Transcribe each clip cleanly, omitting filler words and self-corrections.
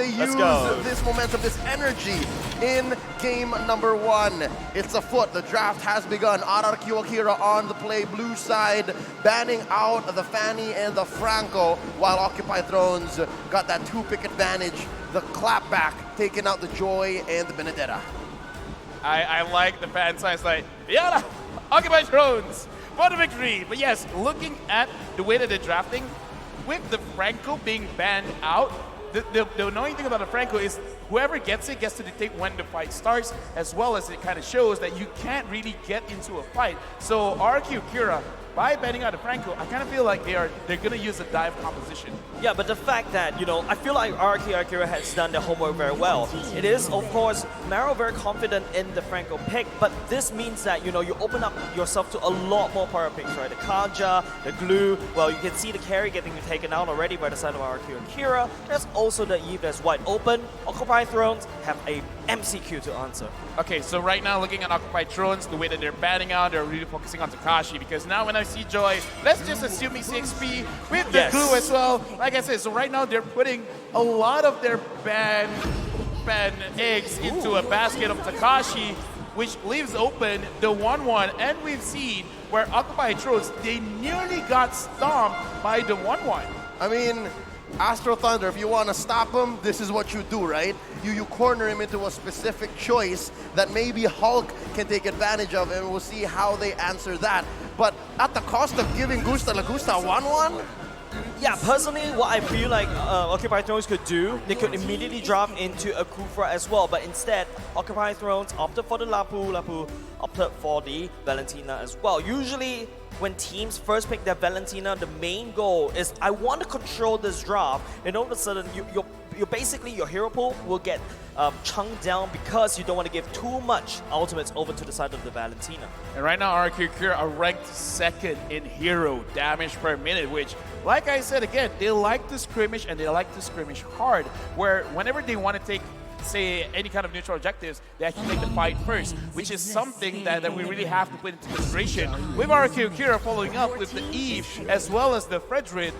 they use go. this momentum, this energy in game number 1. It's afoot. The draft has begun. RRQ Akira on the play, blue side, banning out the Fanny and the Franco, while Occupy Thrones got that 2-pick advantage. The clapback taking out the Joy and the Benedetta. I like the fan signs like, Fiona, Occupy Thrones for the victory. But yes, looking at the way that they're drafting, with the Franco being banned out, the annoying thing about the Franco is whoever gets it gets to dictate when the fight starts, as well as it kind of shows that you can't really get into a fight. So RRQ Akira, by banning out the Franco, I kind of feel like they're gonna use a dive composition. Yeah, but the fact that, I feel like RRQ Akira has done their homework very well. It is, of course, Maro very confident in the Franco pick, but this means that, you open up yourself to a lot more power picks, right? The Kaja, the Glue, well, you can see the carry getting taken out already by the side of RRQ Akira. There's also the Eve that's wide open. Occupy Thrones have a MCQ to answer. Okay, so right now looking at Occupy Thrones, the way that they're batting out, they're really focusing on Takashi, because now when I see Joy, let's just assume he's XP with the glue as well. Like I said, so right now they're putting a lot of their ban eggs into a basket of Takashi, which leaves open the 1-1, and we've seen where Occupy Thrones, they nearly got stomped by the 1-1. I mean, Astro Thunder, if you want to stop him, this is what you do, right? You corner him into a specific choice that maybe Hulk can take advantage of, and we'll see how they answer that. But at the cost of giving Gusta La Gusta 1-1? Yeah, personally, what I feel like Occupy Thrones could do, they could immediately drop into a Kufra as well, but instead, Occupy Thrones opted for the Lapu opted for the Valentina as well. Usually, when teams first pick their Valentina, the main goal is, I want to control this draft, and all of a sudden, you're basically, your hero pool will get chunked down because you don't want to give too much ultimates over to the side of the Valentina. And right now, RRQ Akira are ranked 2nd in hero damage per minute, which, like I said again, they like to skirmish, and they like to skirmish hard, where whenever they want to take, say, any kind of neutral objectives, they actually take the fight first, which is something that we really have to put into consideration. With RRQ Akira following up with the Eve as well as the Fredrin,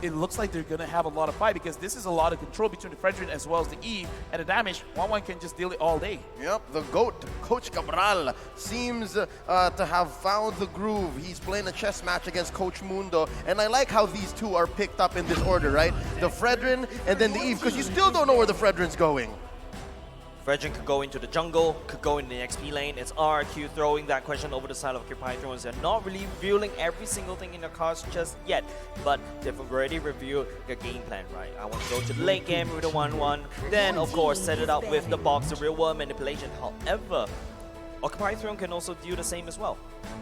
it looks like they're going to have a lot of fight, because this is a lot of control between the Fredrin as well as the Eve, and the damage, 1-1 can just deal it all day. Yep, the GOAT, Coach Cabral, seems to have found the groove. He's playing a chess match against Coach Mundo, and I like how these two are picked up in this order, right? The Fredrin and then the Eve, because you still don't know where the Fredrin's going. Fredrin could go into the jungle, could go in the XP lane. It's RRQ throwing that question over the side of Occupy Thrones. They're not really revealing every single thing in their cards just yet, but they've already revealed their game plan, right? I want to go to the late game with a 1-1, then of course set it up with the box, the real world manipulation. However, Occupy Throne can also do the same as well.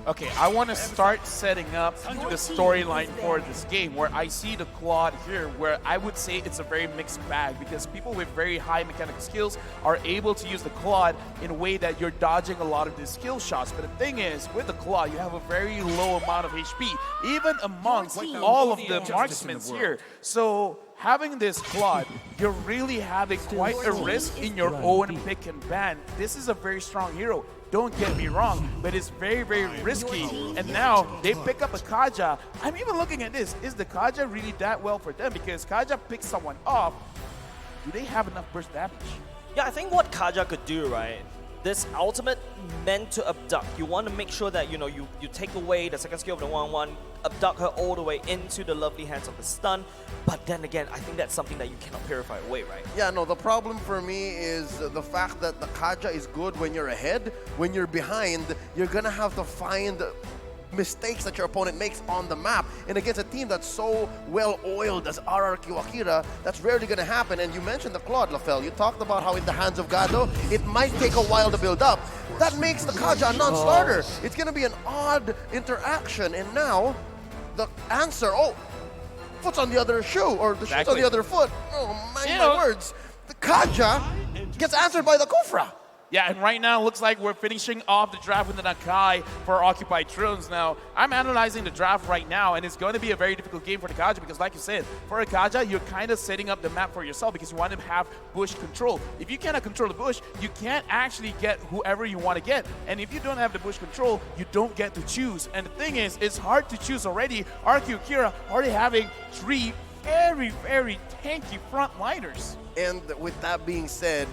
Okay, I want to start setting up the storyline for this game, where I see the Claude here, where I would say it's a very mixed bag, because people with very high mechanical skills are able to use the Claude in a way that you're dodging a lot of the skill shots. But the thing is, with the Claude, you have a very low amount of HP, even amongst all of the marksmen here. So having this Claude, you're really having quite a risk in your own pick and ban. This is a very strong hero. Don't get me wrong, but it's very, very risky. And now they pick up a Kaja. I'm even looking at this. Is the Kaja really that well for them? Because Kaja picks someone off. Do they have enough burst damage? Yeah, I think what Kaja could do, right? This ultimate meant to abduct. You want to make sure that, you take away the second skill of the 1-1, abduct her all the way into the lovely hands of the stun. But then again, I think that's something that you cannot purify away, right? Yeah, no, the problem for me is the fact that the Kaja is good when you're ahead. When you're behind, you're going to have to find mistakes that your opponent makes on the map. And against a team that's so well-oiled as RRQ Akira, that's rarely going to happen. And you mentioned the Claude, Lafel. You talked about how in the hands of Gado, it might take a while to build up. That makes the Kaja a non-starter. It's going to be an odd interaction. And now, the answer, foot's on the other shoe, or the shoe's on the other foot. Oh, mind my words. The Kaja gets answered by the Kufra. Yeah, and right now, it looks like we're finishing off the draft with the Nakai for Occupied Thrones. Now, I'm analyzing the draft right now, and it's going to be a very difficult game for the Kaja, because like you said, for a Kaja, you're kind of setting up the map for yourself, because you want to have bush control. If you cannot control the bush, you can't actually get whoever you want to get. And if you don't have the bush control, you don't get to choose. And the thing is, it's hard to choose already. RRQ Akira already having 3 very, very tanky frontliners. And with that being said,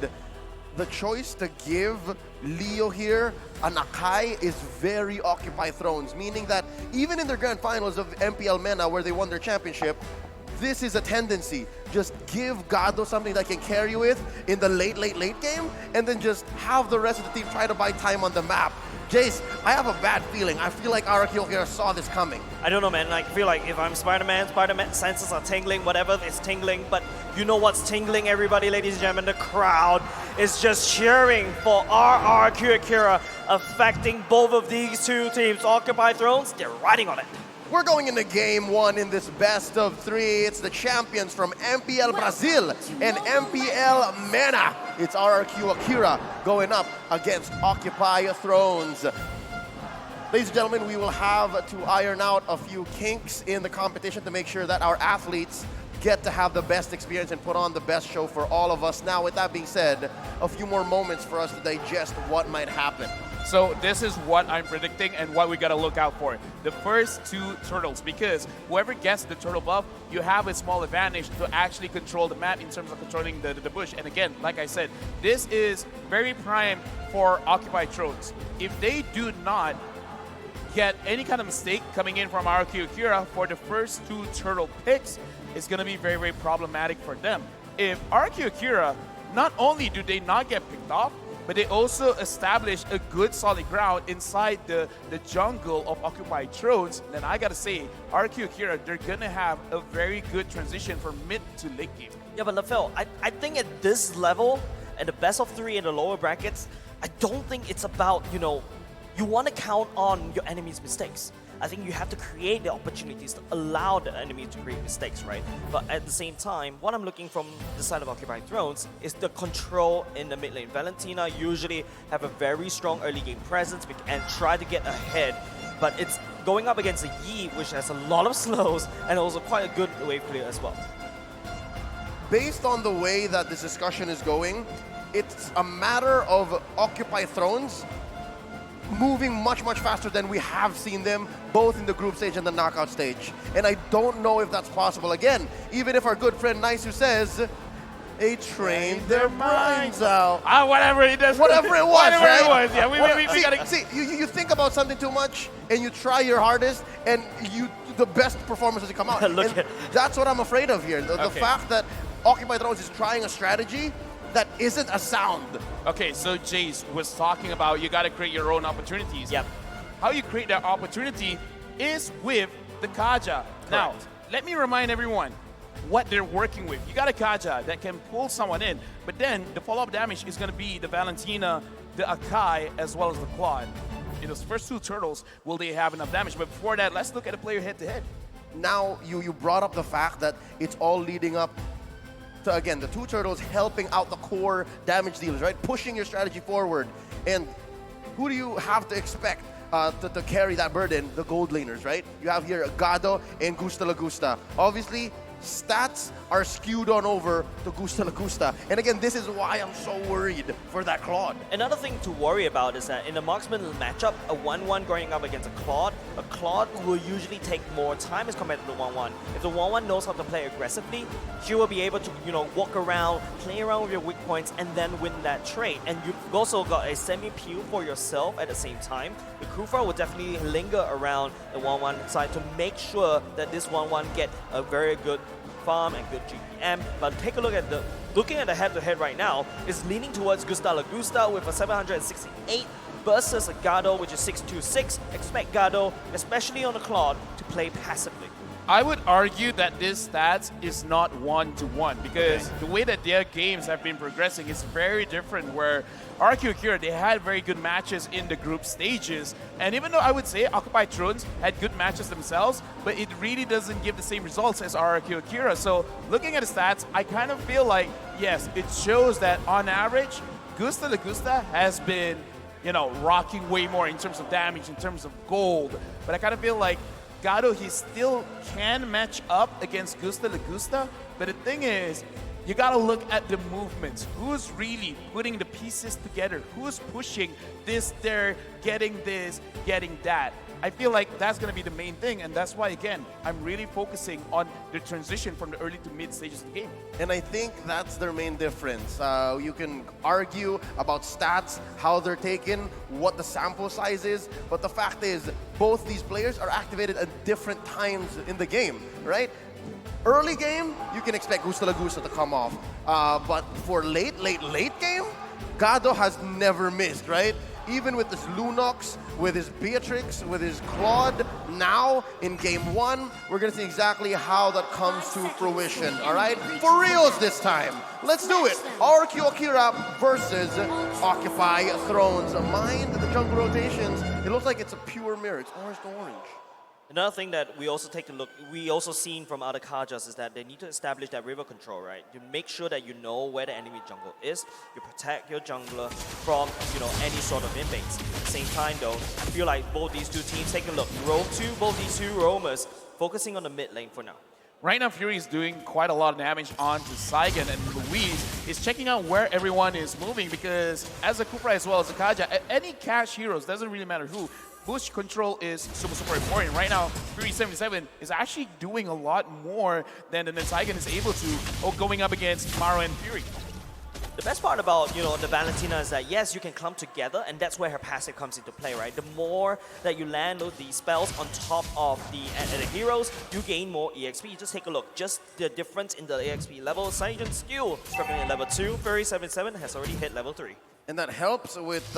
the choice to give Leo here an Akai is very Occupy Thrones, meaning that even in their grand finals of MPL MENA where they won their championship, this is a tendency. Just give Gado something that can carry you with in the late game, and then just have the rest of the team try to buy time on the map. Jace, I have a bad feeling. I feel like RRQ here saw this coming. I don't know, man. I feel like if I'm Spider-Man senses are tingling, whatever is tingling. But you know what's tingling, everybody, ladies and gentlemen? The crowd is just cheering for RRQ Akira, affecting both of these two teams. Occupy Thrones, they're riding on it. We're going into game one in this best of three. It's the champions from MPL Brazil and MPL MENA. It's RRQ Akira going up against Occupy Thrones. Ladies and gentlemen, we will have to iron out a few kinks in the competition to make sure that our athletes get to have the best experience and put on the best show for all of us. Now, with that being said, a few more moments for us to digest what might happen. So this is what I'm predicting and what we got to look out for. The first two turtles, because whoever gets the turtle buff, you have a small advantage to actually control the map in terms of controlling the bush. And again, like I said, this is very prime for Occupy Thrones. If they do not get any kind of mistake coming in from RRQ Akira for the first two turtle picks, it's going to be very, very problematic for them. If RRQ Akira, not only do they not get picked off, but they also establish a good solid ground inside the jungle of Occupy Thrones, then I gotta say, RRQ Akira, they're gonna have a very good transition from mid to late game. Yeah, but LaFell, I think at this level, at the best of three in the lower brackets, I don't think it's about, you want to count on your enemy's mistakes. I think you have to create the opportunities to allow the enemy to create mistakes, right? But at the same time, what I'm looking from the side of Occupy Thrones is the control in the mid lane. Valentina usually have a very strong early game presence and try to get ahead. But it's going up against a Yi, which has a lot of slows and also quite a good wave clear as well. Based on the way that this discussion is going, it's a matter of Occupy Thrones moving much faster than we have seen them both in the group stage and the knockout stage. And I don't know if that's possible. Again, even if our good friend Naisu says they trained their minds out. Whatever it does. Whatever it was, Whatever right? it was, yeah. We gotta See, you think about something too much and you try your hardest and the best performances come out. That's what I'm afraid of here. The fact that Occupy Thrones is trying a strategy that isn't a sound. Okay, so Jace was talking about you got to create your own opportunities. Yep. How you create that opportunity is with the Kaja. Now, let me remind everyone what they're working with. You got a Kaja that can pull someone in, but then the follow-up damage is going to be the Valentina, the Akai, as well as the Claude. In those first two turtles, will they have enough damage? But before that, let's look at the player head-to-head. Now, you brought up the fact that it's all leading up to, again, the two turtles helping out the core damage dealers, right? Pushing your strategy forward. And who do you have to expect to carry that burden? The gold laners, right? You have here Gado and Gusta Lagusta. Obviously, stats are skewed on over to Gusta Lagusta. And again, this is why I'm so worried for that Claude. Another thing to worry about is that in a marksman matchup, a 1-1 going up against a Claude will usually take more time as compared to the 1-1. If the 1-1 knows how to play aggressively, she will be able to, walk around, play around with your weak points, and then win that trade. And you've also got a semi-pew for yourself at the same time. The Kufa will definitely linger around the 1-1 side to make sure that this 1-1 get a very good farm and good GPM, but take a look at looking at the head-to-head right now is leaning towards Gusta Lagusta with a 768 versus a Gado which is 626. Expect Gado, especially on the Claude, to play passively. I would argue that this stats is not one-to-one because the way that their games have been progressing is very different, where RRQ Akira, they had very good matches in the group stages, and even though I would say Occupy Thrones had good matches themselves, but it really doesn't give the same results as RRQ Akira. So looking at the stats, I kind of feel like, yes, it shows that on average, Gusta Lagusta has been, rocking way more in terms of damage, in terms of gold, but I kind of feel like Gado, he still can match up against Gusta Lagusta, but the thing is, you gotta look at the movements. Who's really putting the pieces together? Who's pushing this there, getting this, getting that? I feel like that's going to be the main thing, and that's why, again, I'm really focusing on the transition from the early to mid stages of the game. And I think that's their main difference. You can argue about stats, how they're taken, what the sample size is, but the fact is, both these players are activated at different times in the game, right? Early game, you can expect Gusto Lagusa to come off. But for late game, Gado has never missed, right? Even with his Lunox, with his Beatrix, with his Claude, now in game 1, we're gonna see exactly how that comes to fruition, all right? For reals this time. Let's do it. RRQ Akira versus Occupy Thrones. Mind the jungle rotations. It looks like it's a pure mirror. It's orange to orange. Another thing that we also seen from other Kajas is that they need to establish that river control, right? You make sure that you know where the enemy jungle is. You protect your jungler from, any sort of invasions. At the same time, though, I feel like both these two teams, take a look. Both these two roamers, focusing on the mid lane for now. Right now, Fury is doing quite a lot of damage onto Saigon, and Luis is checking out where everyone is moving because as a Kupra as well as a Kaja, any cash heroes, doesn't really matter who, push control is super important. Right now, Fury 77 is actually doing a lot more than Saigon is able to going up against Maro and Fury. The best part about, the Valentina is that, yes, you can clump together, and that's where her passive comes into play, right? The more that you land these spells on top of the heroes, you gain more EXP. Just take a look. Just the difference in the EXP level. Saigon's skill, scrapping at level 2. Fury 77 has already hit level 3. And that helps with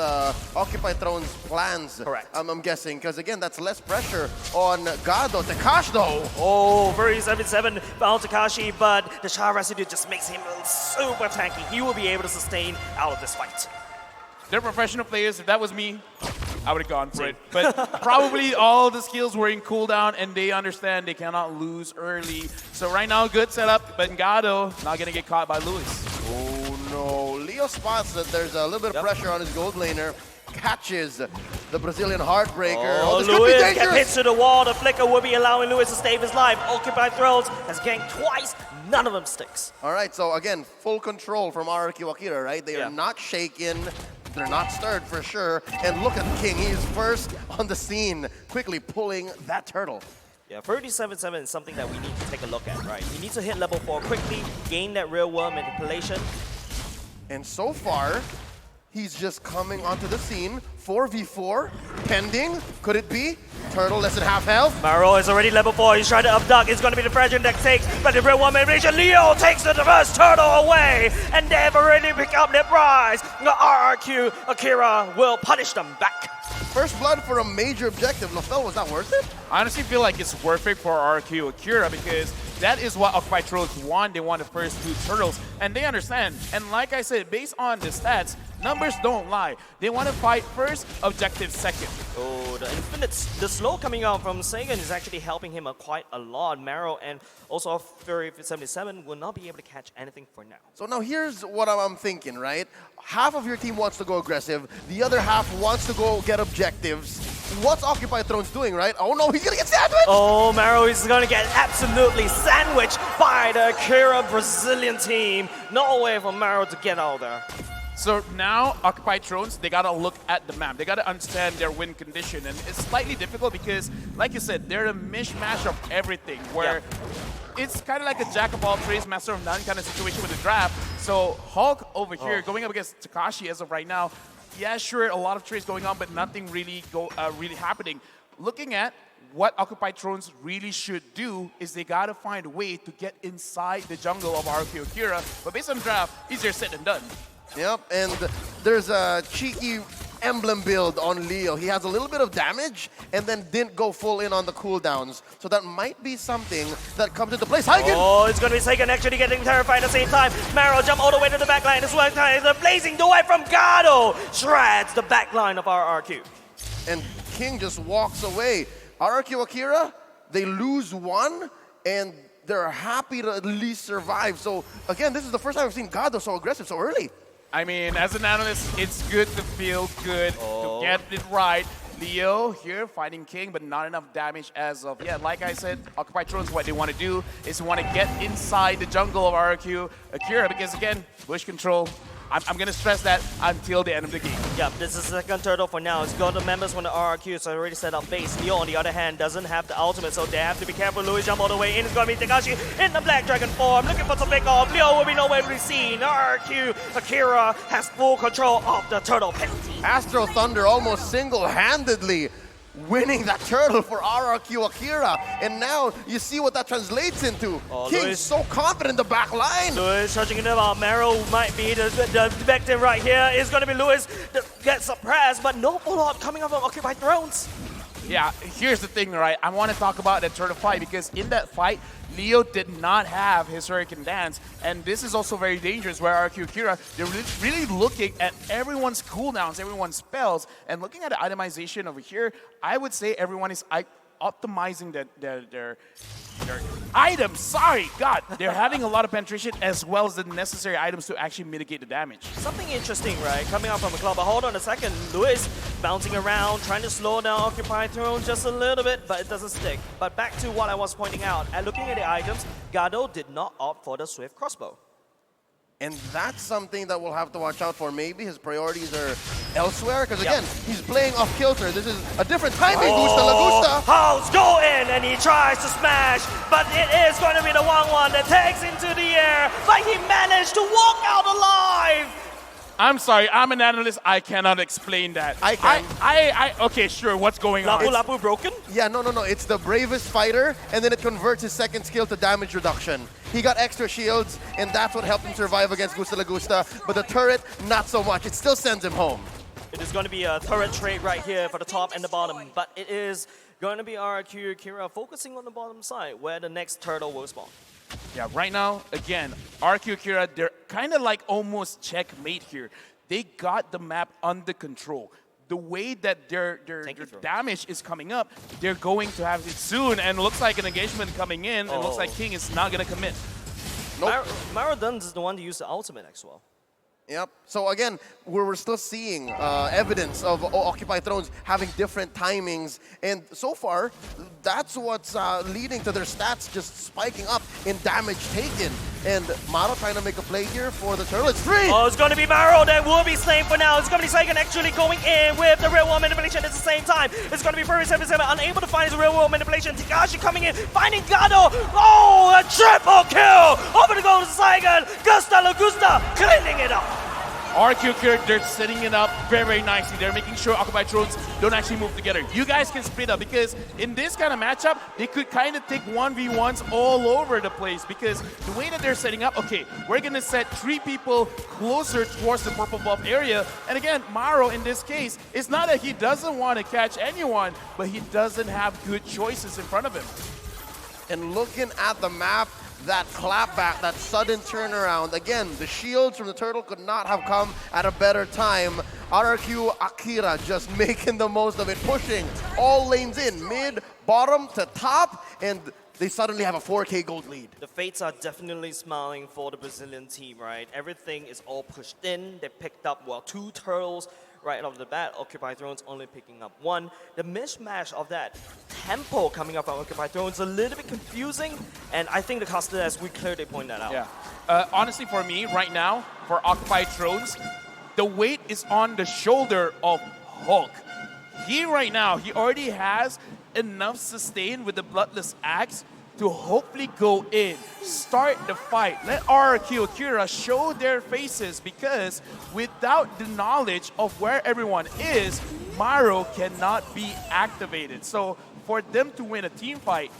Occupy Throne's plans. Correct. I'm guessing, because again, that's less pressure on Gado. Takash though. Oh, Fury 77 found Takashi, but the Char residue just makes him super tanky. He will be able to sustain out of this fight. They're professional players. If that was me, I would have gone for it. But probably all the skills were in cooldown, and they understand they cannot lose early. So right now, good setup, but Gado not going to get caught by Luis. Oh no, Leo spots that there's a little bit of pressure on his gold laner, catches the Brazilian Heartbreaker. Oh, this could be Luis dangerous. gets hit to the wall. The flicker will be allowing Luis to save his life. Occupy Thrones has ganked twice. None of them sticks. All right, so again, full control from RRQ Akira, right? They are not shaken. They're not stirred for sure. And look at King. He is first on the scene, quickly pulling that turtle. Yeah, 37-7 is something that we need to take a look at, right? You need to hit level 4 quickly, gain that real world manipulation. And so far, he's just coming onto the scene. 4v4, pending. Could it be? Turtle less than half health. Maro is already level 4. He's trying to abduct. It's going to be the fragile that takes, but the real one manipulation. Leo takes the first turtle away, and they've already picked up their prize. The RRQ Akira will punish them back. First blood for a major objective. Lofel, was that worth it? I honestly feel like it's worth it for RRQ Akira because that is what Occupy Thrones want. They want the first 2 turtles, and they understand. And like I said, based on the stats, numbers don't lie. They want to fight first, objective second. Oh, the slow coming out from Saigon is actually helping him quite a lot. Maro and also Fury 77 will not be able to catch anything for now. So now here's what I'm thinking, right? Half of your team wants to go aggressive. The other half wants to go get objectives. What's Occupy Thrones doing, right? Oh no, he's gonna get sandwiched! Oh, Maro is gonna get absolutely sandwiched by the Akira Brazilian team. No way for Maro to get out there. So now, Occupy Thrones, they gotta look at the map. They gotta understand their win condition. And it's slightly difficult because, like you said, they're a mishmash of everything. Where it's kind of like a jack of all trades, master of none kind of situation with the draft. So Hulk over here, going up against Takashi as of right now, yeah, sure, a lot of trades going on, but nothing really happening. Looking at what Occupy Thrones really should do is they gotta find a way to get inside the jungle of RRQ Akira. But based on the draft, easier said than done. Yep, and there's a cheeky emblem build on Leo. He has a little bit of damage and then didn't go full in on the cooldowns. So that might be something that comes into play. Saigon! Oh, it's going to be Saigon actually getting terrified at the same time. Maro jump all the way to the back line as well. The blazing away from Gado shreds the back line of RRQ. And King just walks away. RRQ Akira, they lose 1 and they're happy to at least survive. So again, this is the first time I've seen Gado so aggressive so early. I mean, as an analyst, it's good to feel good, to get it right. Leo here fighting King, but not enough damage as of yet. Like I said, Occupy Thrones, what they want to do is want to get inside the jungle of RRQ Akira, because again, bush control. I'm going to stress that until the end of the game. Yeah, this is the second turtle for now. It's got the members from the RRQ, so already set up base. Leo, on the other hand, doesn't have the ultimate, so they have to be careful. Louis jump all the way in. It's going to be Takashi in the Black Dragon form, looking for some big off. Leo will be nowhere to be seen. RRQ Akira has full control of the turtle penalty. Astro Thunder almost single-handedly winning that turtle for RRQ Akira. And now you see what that translates into. King's Louis. so confident in the back line. Louis charging it about Marrow might be the victim right here. It's going to be Louis that gets suppressed, but no follow-up coming up from Occupy Thrones. Yeah, here's the thing, right? I want to talk about that turtle fight because in that fight, Leo did not have his Hurricane Dance, and this is also very dangerous where RQ Akira, they're really looking at everyone's cooldowns, everyone's spells, and looking at the itemization over here, I would say everyone is optimizing their items. Sorry, God, they're having a lot of penetration as well as the necessary items to actually mitigate the damage. Something interesting, right? Coming out from the club, but hold on a second. Louis bouncing around, trying to slow down Occupy Throne just a little bit, but it doesn't stick. But back to what I was pointing out, and looking at the items, Gado did not opt for the Swift Crossbow. And that's something that we'll have to watch out for. Maybe his priorities are elsewhere, because again, he's playing off kilter. This is a different timing. Gusta La Gusta. House go in, and he tries to smash, but it is going to be the 1-1 that takes into the air, but he managed to walk out alive. I'm sorry, I'm an analyst. I cannot explain that. I can. Okay, sure. What's going on? Lapu broken? Yeah, no. It's the bravest fighter, and then it converts his second skill to damage reduction. He got extra shields, and that's what helped him survive against Gusta La Gusta. But the turret, not so much. It still sends him home. It is going to be a turret trade right here for the top and the bottom, but it is going to be RRQ Akira focusing on the bottom side where the next turtle will spawn. Yeah, right now, again, RQ Akira, they're kind of like almost checkmate here. They got the map under control. The way that their damage is coming up, they're going to have it soon. And it looks like an engagement coming in, and it looks like King is not going to commit. Nope. Maradon is the one to use the ultimate as well. Yep. So again, we're still seeing evidence of Occupy Thrones having different timings, and so far, that's what's leading to their stats just spiking up in damage taken. And Maro trying to make a play here for the turtle. It's 3! Oh, it's going to be Maro that will be slain for now. It's going to be Saigon actually going in with the real world manipulation at the same time. It's going to be Furry 77 unable to find his real world manipulation. Takashi coming in, finding Gado. Oh, a triple kill! Over to go to Saigon. Gusta La Gusta cleaning it up. RQ Akira, they're setting it up very nicely. They're making sure Occupy Thrones don't actually move together. You guys can split up because in this kind of matchup, they could kind of take 1v1s all over the place because the way that they're setting up, okay, we're going to set 3 people closer towards the purple buff area. And again, Maro in this case, it's not that he doesn't want to catch anyone, but he doesn't have good choices in front of him. And looking at the map, that clapback, that sudden turnaround. Again, the shields from the turtle could not have come at a better time. RRQ Akira just making the most of it, pushing all lanes in, mid, bottom to top, and they suddenly have a 4K gold lead. The fates are definitely smiling for the Brazilian team, right? Everything is all pushed in. They picked up, well, 2 turtles right off the bat. Occupy Thrones only picking up 1. The mismatch of that tempo coming up from Occupy Thrones is a little bit confusing, and I think the caster, as we clearly point that out. Yeah. Honestly, for me, right now, for Occupy Thrones, the weight is on the shoulder of Hulk. He right now, he already has enough sustain with the Bloodless Axe to hopefully go in, start the fight, let RRQ Akira show their faces, because without the knowledge of where everyone is, Maro cannot be activated. So for them to win a team fight,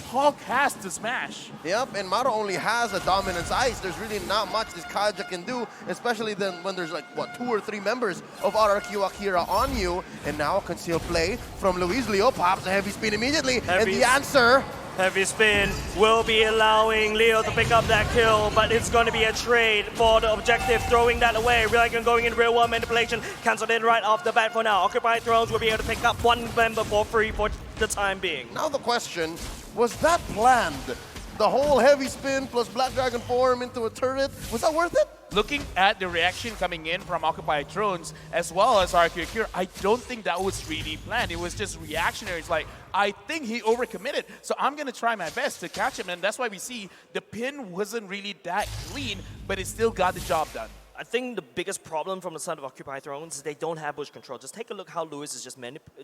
Hulk has to smash. Yep, and Maro only has a Dominance Ice. There's really not much this Kaja can do, especially then when there's like, what, 2 or 3 members of RRQ Akira on you. And now a concealed play from Luis. Leo pops a heavy spin immediately, and the answer... Heavy spin will be allowing Leo to pick up that kill, but it's going to be a trade for the objective, throwing that away. Reagan going in real world manipulation, cancelled it right off the bat for now. Occupy Thrones will be able to pick up 1 member for free for the time being. Now the question, was that planned? The whole heavy spin plus Black Dragon form into a turret. Was that worth it? Looking at the reaction coming in from Occupied Thrones as well as RRQ Akira, I don't think that was really planned. It was just reactionary. It's like, I think he overcommitted, so I'm going to try my best to catch him. And that's why we see the pin wasn't really that clean, but it still got the job done. I think the biggest problem from the side of Occupy Thrones is they don't have bush control. Just take a look how Lewis is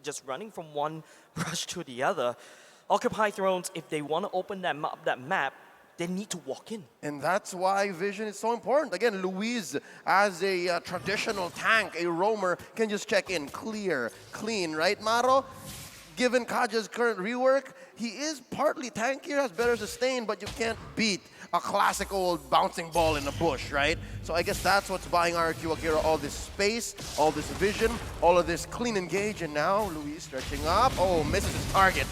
just running from one brush to the other. Occupy Thrones, if they want to open that map, they need to walk in. And that's why vision is so important. Again, Luis, as a traditional tank, a roamer, can just check in clear, clean, right, Maro? Given Kaja's current rework, he is partly tankier, has better sustain, but you can't beat a classic old bouncing ball in a bush, right? So I guess that's what's buying RRQ Akira all this space, all this vision, all of this clean engage, and now Luis stretching up. Oh, misses his target.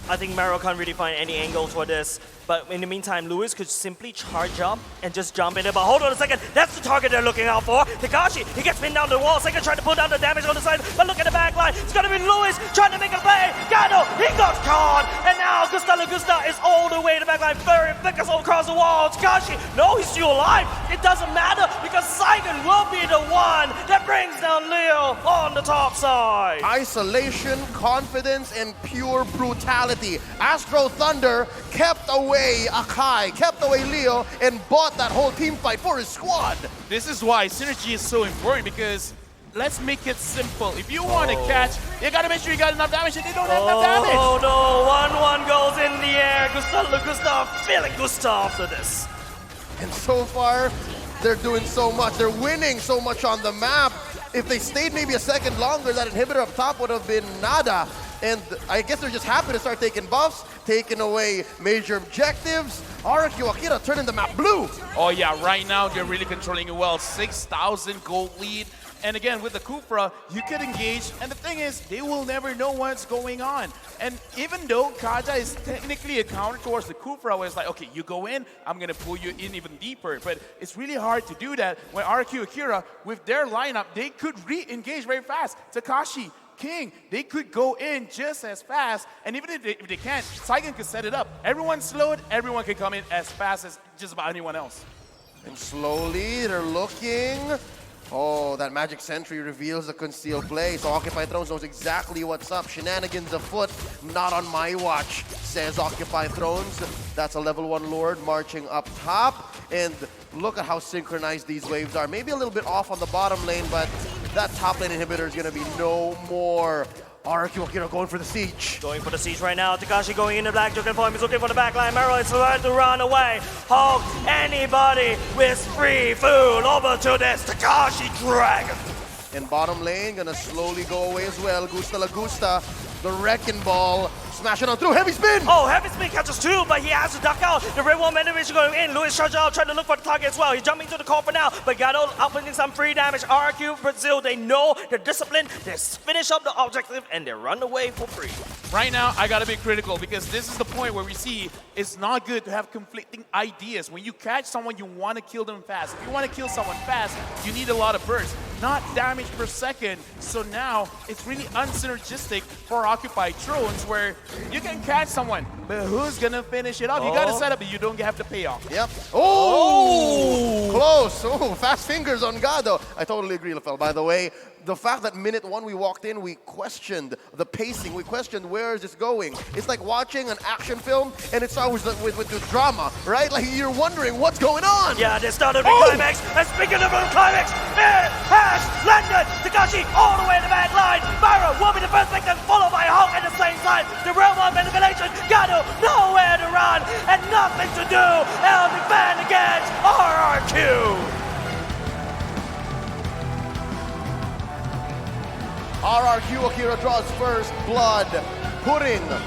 I think Maro can't really find any angles for this. But in the meantime, Lewis could simply charge up and just jump in there. But hold on a second, that's the target they're looking out for. Takashi, he gets pinned down the wall. Second trying to pull down the damage on the side. But look at the back line. It's going to be Lewis trying to make a play. Gano, he got caught. And now Gusta is all the way to the back line. Very thickest all across the wall. Takashi, no, he's still alive. It doesn't matter because Saigon will be the one that brings down Leo on the top side. Isolation, confidence, and pure brutality. Astro Thunder kept away Akai, kept away Leo, and bought that whole team fight for his squad. This is why synergy is so important, because let's make it simple. If you want to catch, you got to make sure you got enough damage, and they don't have enough damage. Oh no, 1-1 goes in the air. Gustav feeling Gustav after this. And so far, they're doing so much. They're winning so much on the map. If they stayed maybe a second longer, that inhibitor up top would have been nada. And I guess they're just happy to start taking buffs, taking away major objectives. RRQ Akira turning the map blue. Oh yeah, right now they're really controlling it well. 6,000 gold lead. And again, with the Kufra, you could engage. And the thing is, they will never know what's going on. And even though Kaja is technically a counter towards the Kufra, where it's like, okay, you go in, I'm going to pull you in even deeper. But it's really hard to do that when RRQ Akira, with their lineup, they could re-engage very fast. Takashi, King, they could go in just as fast, and even if they can't, Saigon could set it up. Everyone's slowed, everyone can come in as fast as just about anyone else. And slowly, they're looking. Oh, that Magic Sentry reveals the concealed play, so Occupy Thrones knows exactly what's up. Shenanigans afoot, not on my watch, says Occupy Thrones. That's a level 1 Lord marching up top, and look at how synchronized these waves are. Maybe a little bit off on the bottom lane, but that top lane inhibitor is going to be no more. RRQ Akira going for the siege. Going for the siege right now. Takashi going in the black dragon form. He's looking for the backline. Maro is trying to run away. Hulk, anybody with free food over to this Takashi Dragon. And bottom lane gonna slowly go away as well. Gusta La Gusta, the wrecking ball, smashing on through, heavy spin! Oh, heavy spin catches two, but he has to duck out. The red one animation going in. Lewis charges out, trying to look for the target as well. He's jumping to the call for now, but Gato outputting some free damage. RRQ, Brazil, they know they're disciplined. They finish up the objective, and they run away for free. Right now, I gotta be critical, because this is the point where we see it's not good to have conflicting ideas. When you catch someone, you want to kill them fast. If you want to kill someone fast, you need a lot of burst, not damage per second. So now, it's really unsynergistic for Occupied Thrones, where you can catch someone, but who's gonna finish it off? You gotta set up, but you don't have to pay off. Yep. Oh! Close. Oh, fast fingers on Gado. I totally agree, Lafel. By the way, the fact that minute 1 we walked in, we questioned the pacing. We questioned where is this going. It's like watching an action film, and it's always with the drama, right? Like you're wondering what's going on. Yeah, they started with climax. And speaking of the climax, it has landed. Takashi all the way to the back line. Maro will be the first victim, followed by Hulk at the same time. The real one manipulation. Gado nowhere to run and nothing to do. They'll defend against RRQ. RRQ Akira draws first blood, putting the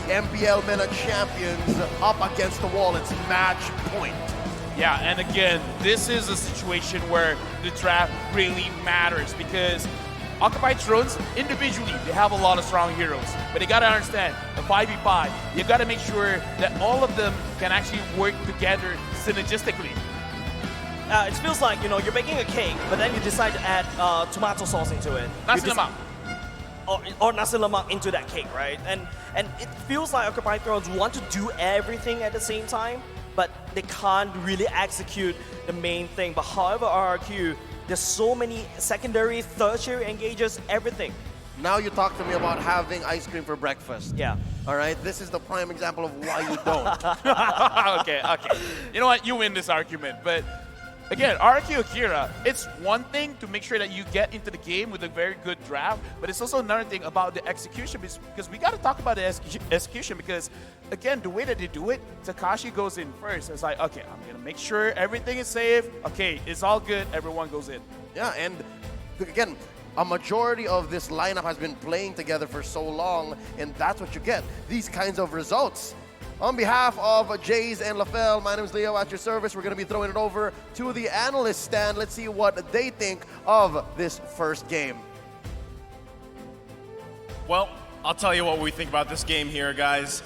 MPL MENA champions up against the wall. It's match point. Yeah, and again, this is a situation where the draft really matters, because Occupied Thrones, individually, they have a lot of strong heroes. But you gotta understand, the 5v5, you gotta make sure that all of them can actually work together synergistically. It feels like, you're making a cake, but then you decide to add tomato sauce into it. Nasi lemak. or nasi lemak into that cake, right? And it feels like Occupy Thrones want to do everything at the same time, but they can't really execute the main thing. But however, RRQ, there's so many secondary, tertiary engages, everything. Now you talk to me about having ice cream for breakfast. Yeah. All right, this is the prime example of why you don't. Okay. You know what? You win this argument. But again, RRQ Akira, it's one thing to make sure that you get into the game with a very good draft, but it's also another thing about the execution because we got to talk about the execution because, again, the way that they do it, Takashi goes in first. It's like, okay, I'm going to make sure everything is safe. Okay, it's all good. Everyone goes in. Yeah, and again, a majority of this lineup has been playing together for so long, and that's what you get, these kinds of results. On behalf of Jays and LaFell, my name is Leo at your service. We're going to be throwing it over to the analyst stand. Let's see what they think of this first game. Well, I'll tell you what we think about this game here, guys.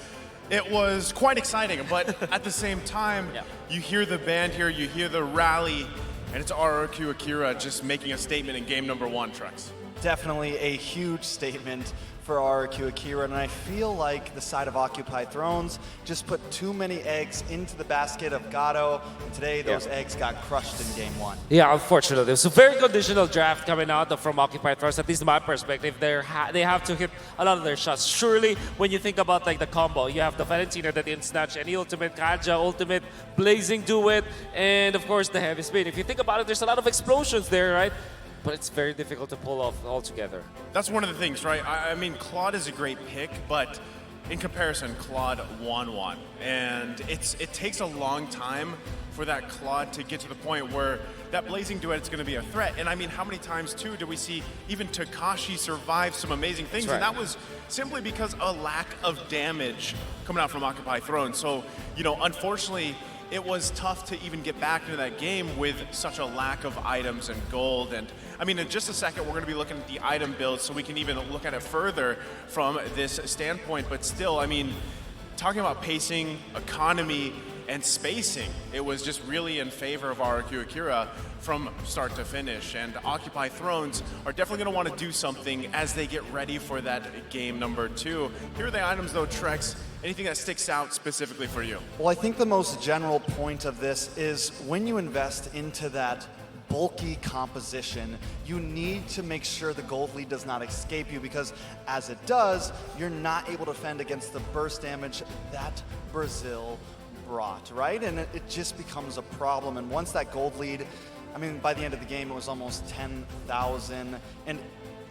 It was quite exciting, but at the same time, you hear the band here, you hear the rally, and it's RRQ Akira just making a statement in game number 1, Trex. Definitely a huge statement for RRQ Akira, and I feel like the side of Occupy Thrones just put too many eggs into the basket of Gato, and today those eggs got crushed in game 1. Yeah, unfortunately. It's a very conditional draft coming out from Occupy Thrones, at least in my perspective. They have to hit a lot of their shots. Surely, when you think about like the combo, you have the Valentina that didn't snatch any ultimate, Kaja ultimate, Blazing Duet, and of course the Heavy Spin. If you think about it, there's a lot of explosions there, right? But it's very difficult to pull off altogether. That's one of the things, right? I mean, Claude is a great pick, but in comparison, Claude won one. And it takes a long time for that Claude to get to the point where that Blazing Duet is going to be a threat. And I mean, how many times, too, do we see even Takashi survive some amazing things? Right. And that was simply because a lack of damage coming out from Occupy Throne. So, you know, unfortunately, it was tough to even get back into that game with such a lack of items and gold. And I mean, in just a second, we're going to be looking at the item build so we can even look at it further from this standpoint. But still, I mean, talking about pacing, economy, and spacing, it was just really in favor of RRQ Akira from start to finish. And Occupy Thrones are definitely going to want to do something as they get ready for that game number 2. Here are the items, though, Trex. Anything that sticks out specifically for you? Well, I think the most general point of this is when you invest into that bulky composition, you need to make sure the gold lead does not escape you, because as it does, you're not able to defend against the burst damage that Brazil brought, right? And it just becomes a problem. And once that gold lead, I mean, by the end of the game, it was almost 10,000. And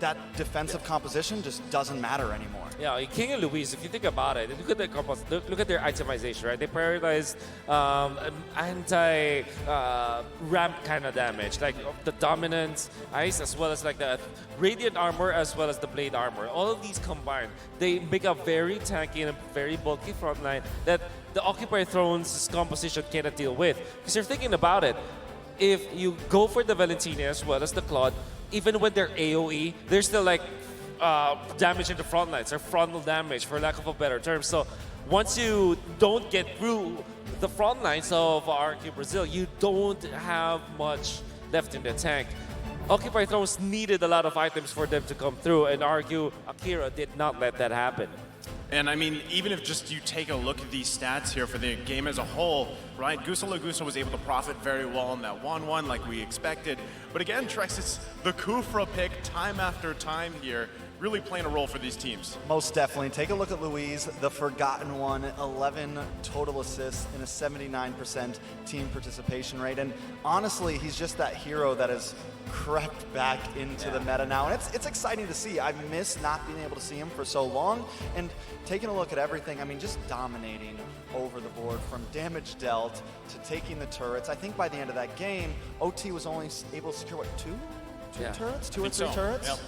that defensive composition just doesn't matter anymore. Yeah, King and Luis, if you think about it, look at their look at their itemization, right? They prioritize anti-ramp kind of damage, like the dominant ice as well as like the radiant armor as well as the blade armor. All of these combined, they make a very tanky and a very bulky front line that the Occupy Thrones composition cannot deal with. Because you're thinking about it, if you go for the Valentina as well as the Claude, even when they're AoE, they're still like damage in the front lines, or frontal damage, for lack of a better term. So once you don't get through the front lines of RRQ Brazil, you don't have much left in the tank. Occupy Thrones needed a lot of items for them to come through, and RRQ Akira did not let that happen. And I mean, even if just you take a look at these stats here for the game as a whole, right? Gusto Lagusa was able to profit very well in that 1-1 like we expected. But again, Trex, it's the Kufra pick time after time here, really playing a role for these teams. Most definitely. Take a look at Luis, the forgotten one, 11 total assists and a 79% team participation rate. And honestly, he's just that hero that has crept back into the meta now. And it's exciting to see. I've missed not being able to see him for so long. And taking a look at everything, I mean, just dominating over the board from damage dealt to taking the turrets. I think by the end of that game, OT was only able to secure, what, two turrets? Two or three turrets? Yep.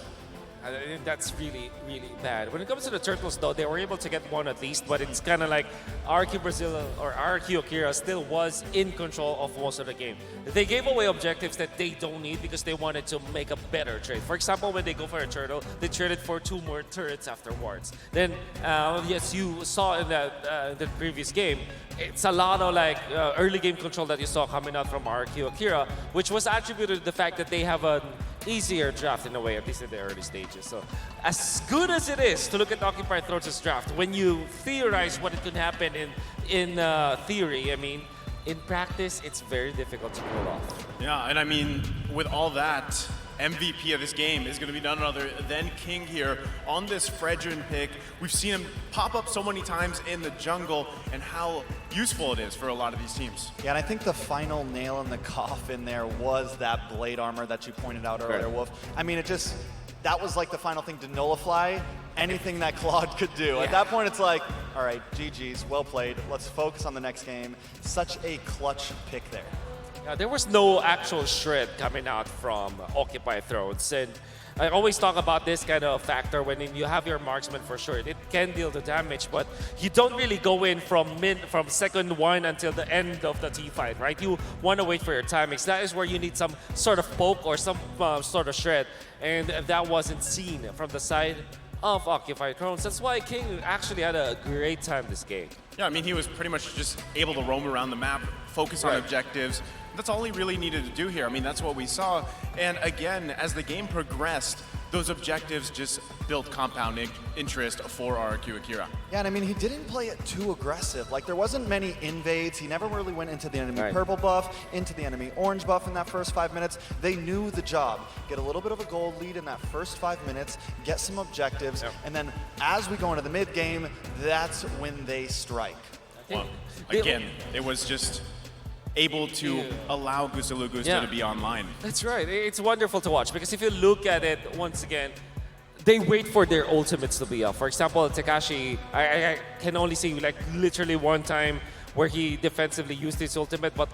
I think that's really, really bad. When it comes to the Turtles, though, they were able to get one at least, but it's kind of like RRQ Brazil or RRQ Akira still was in control of most of the game. They gave away objectives that they don't need because they wanted to make a better trade. For example, when they go for a turtle, they traded for 2 more turrets afterwards. Then, yes, you saw in the previous game, it's a lot of like early game control that you saw coming out from RRQ Akira, which was attributed to the fact that they have an easier draft in a way, at least in the early stages. So as good as it is to look at Occupy Thrones' draft, when you theorize what it could happen in theory, I mean, in practice, it's very difficult to pull off. Yeah, and I mean, with all that, MVP of this game is going to be none other than King here on this Fredrin pick. We've seen him pop up so many times in the jungle and how useful it is for a lot of these teams. Yeah, and I think the final nail in the coffin there was that blade armor that you pointed out earlier, Wolf. I mean, that was like the final thing to nullify anything that Claude could do. At that point, it's like, all right, GG's, well played. Let's focus on the next game. Such a clutch pick there. Yeah, there was no actual shred coming out from Occupy Thrones, and I always talk about this kind of factor when you have your marksman for sure. It can deal the damage, but you don't really go in from second one until the end of the T fight, right? You want to wait for your timings. That is where you need some sort of poke or some sort of shred, and that wasn't seen from the side of Occupy Thrones. That's why King actually had a great time this game. Yeah, I mean, he was pretty much just able to roam around the map, focus on objectives. That's all he really needed to do here. I mean, that's what we saw. And again, as the game progressed, those objectives just built compound interest for RRQ Akira. Yeah, and I mean, he didn't play it too aggressive. Like, there wasn't many invades. He never really went into the enemy purple buff, into the enemy orange buff in that first 5 minutes. They knew the job. Get a little bit of a gold lead in that first 5 minutes, get some objectives, and then as we go into the mid game, that's when they strike. Well, again, it was just able to allow Gusalu Gusto to be online. That's right. It's wonderful to watch because if you look at it once again, they wait for their ultimates to be up. For example, Takashi, I can only see like literally one time where he defensively used his ultimate, but